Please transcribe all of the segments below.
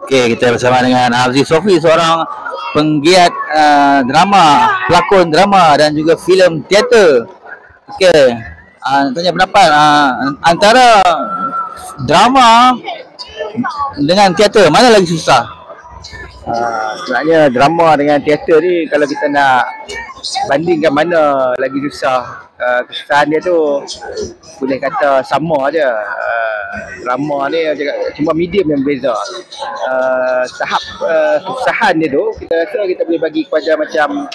Okey, kita bersama dengan Hafiz Sofi, seorang penggiat drama, pelakon drama dan juga filem teater. Okey, tanya pendapat antara drama dengan teater, mana lagi susah? Sebenarnya drama dengan teater ni kalau kita nak bandingkan mana lagi susah, kesusahan dia tu boleh kata sama je. Drama ni cuma medium yang berbeza. Tahap kesusahan dia tu kita rasa kita boleh bagi kepada macam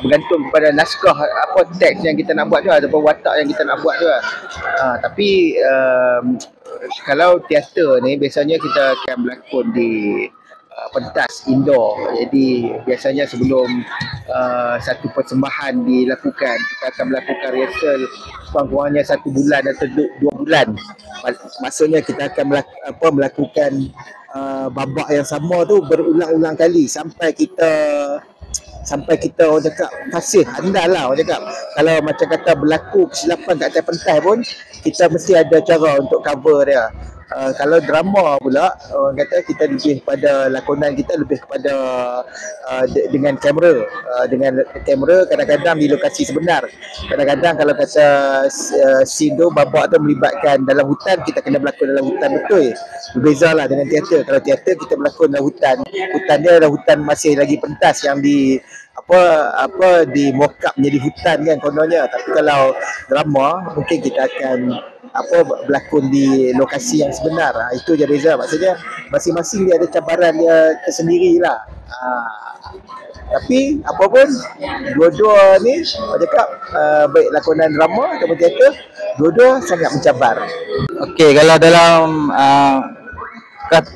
bergantung kepada naskah apa teks yang kita nak buat tu ataupun watak yang kita nak buat tu. Tapi kalau teater ni biasanya kita akan berlakon di pentas indoor. Jadi biasanya sebelum satu persembahan dilakukan, kita akan melakukan rehearsal kurang-kurangnya 1 bulan atau 2 bulan. Maksudnya kita akan melakukan babak yang sama tu berulang-ulang kali sampai kita orang cakap fasih, handal lah orang cakap. Kalau macam kata berlaku kesilapan kat atas pentas pun, kita mesti ada cara untuk cover dia. Kalau drama pula, orang kata kita lebih pada lakonan kita lebih kepada dengan kamera. Dengan kamera kadang-kadang di lokasi sebenar. Kadang-kadang kalau kata scene tu, babak tu melibatkan dalam hutan, kita kena berlakon dalam hutan betul. Berbeza lah dengan teater. Kalau teater kita berlakon dalam hutan. Hutan dia adalah hutan masih lagi pentas yang di di mock up menjadi hutan kan kononnya. Tapi kalau drama mungkin kita akan berlakon di lokasi yang sebenar. Itu je beza. Maksudnya masing-masing dia ada cabaran dia tersendiri lah. Tapi apapun dua-dua ni saya cakap baik lakonan drama ataupun teater, dua-dua sangat mencabar. Okey, kalau dalam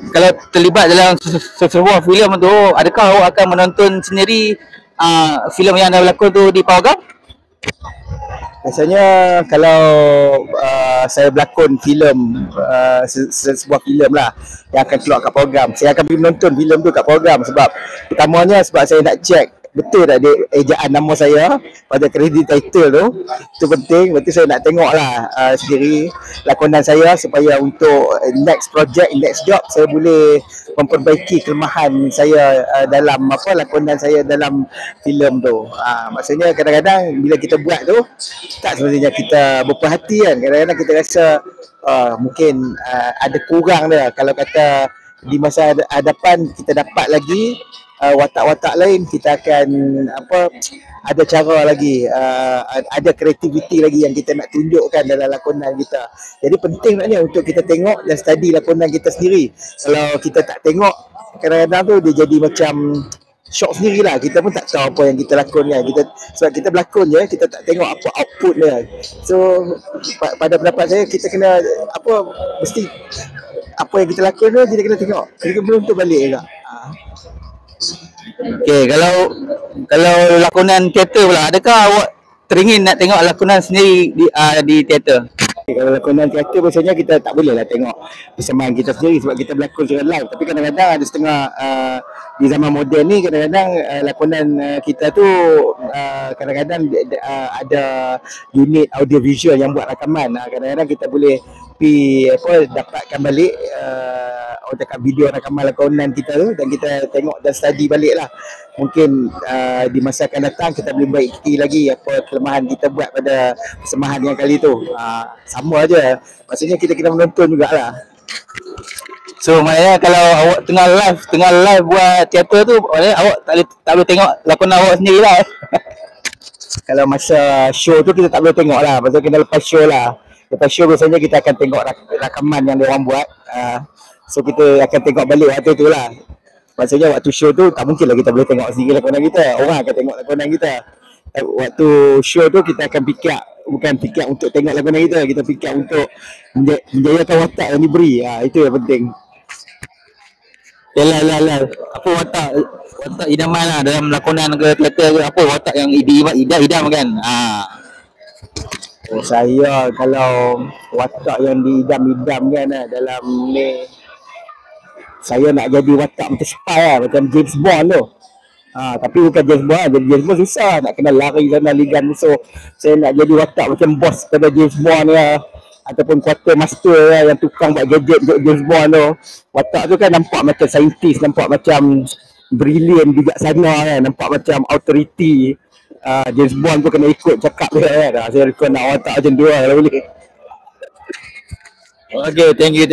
kalau terlibat dalam sebuah filem tu, adakah awak akan menonton sendiri filem yang anda berlakon tu di pawagam? Biasanya kalau saya berlakon filem, sebuah filem lah yang akan keluar kat program, saya akan pergi menonton filem tu kat program. Sebab pertamanya sebab saya nak check betul tak dia ejaan nama saya pada kredit title tu. Itu penting. Berarti saya nak tengok lah sendiri lakonan saya supaya untuk next project, next job saya boleh memperbaiki kelemahan saya dalam lakonan saya dalam filem tu. Maksudnya kadang-kadang bila kita buat tu tak sebenarnya kita berperhati kan. Kadang-kadang kita rasa mungkin ada kurang dia. Kalau kata di masa hadapan kita dapat lagi watak-watak lain, kita akan ada cara lagi, ada kreativiti lagi yang kita nak tunjukkan dalam lakonan kita. Jadi penting naknya untuk kita tengok dan study lakonan kita sendiri. Kalau kita tak tengok, kadang-kadang tu dia jadi macam shock sendirilah. Kita pun tak tahu apa yang kita lakon kan. Sebab kita berlakon je, kita tak tengok apa output dia. So pada pendapat saya, kita kena mesti apa yang kita lakon tu kita kena tengok. Kita kena menonton balik juga. Okey, kalau lakonan teater pula, adakah awak teringin nak tengok lakonan sendiri di teater? Kalau lakonan teater biasanya kita tak boleh lah tengok persembahan kita sendiri sebab kita berlakon secara live. Tapi kadang-kadang ada setengah di zaman moden ni, kadang-kadang lakonan kita tu kadang-kadang ada unit audio visual yang buat rakaman. Kadang-kadang kita boleh dapatkan balik video rakaman lakonan kita tu dan kita tengok dan study balik lah. Mungkin di masa akan datang kita boleh baiki lagi apa kelemahan kita buat pada persembahan yang kali tu. Sama aja. Maksudnya kita kena menonton jugalah. So maknanya kalau awak tengah live buat teater tu, maknanya awak tak boleh tengok lakonan awak sendirilah. Kalau masa show tu kita tak boleh tengok lah. Pasal kena lepas show lah. Lepas show biasanya kita akan tengok rakaman yang dia orang buat. So kita akan tengok balik waktu tu lah. Maksudnya waktu show tu tak mungkin lah kita boleh tengok sendiri lakonan kita. Orang akan tengok lakonan kita. Waktu show tu kita akan bukan fikir untuk tengok lakonan kita. Kita fikir untuk menjayakan watak yang diberi. Itu yang penting. Yalah. Apa watak idaman lah dalam lakonan ke teater ke? Apa watak yang idam kan? Saya kalau watak yang diidam-idamkan dalam ni, saya nak jadi watak macam spy lah, macam James Bond tu. Tapi bukan James Bond, jadi James Bond susah, nak kena lari sana ligan musuh. Saya nak jadi watak macam bos pada James Bond ni lah. ataupun quartermaster lah, yang tukang buat gadget untuk James Bond tu. Watak tu kan nampak macam saintis, nampak macam brilliant, bijaksana kan, nampak macam authority. James Bond pun kena ikut cakap dia kan. Saya reckon nak watak macam tu lah kalau boleh. Okay, thank you.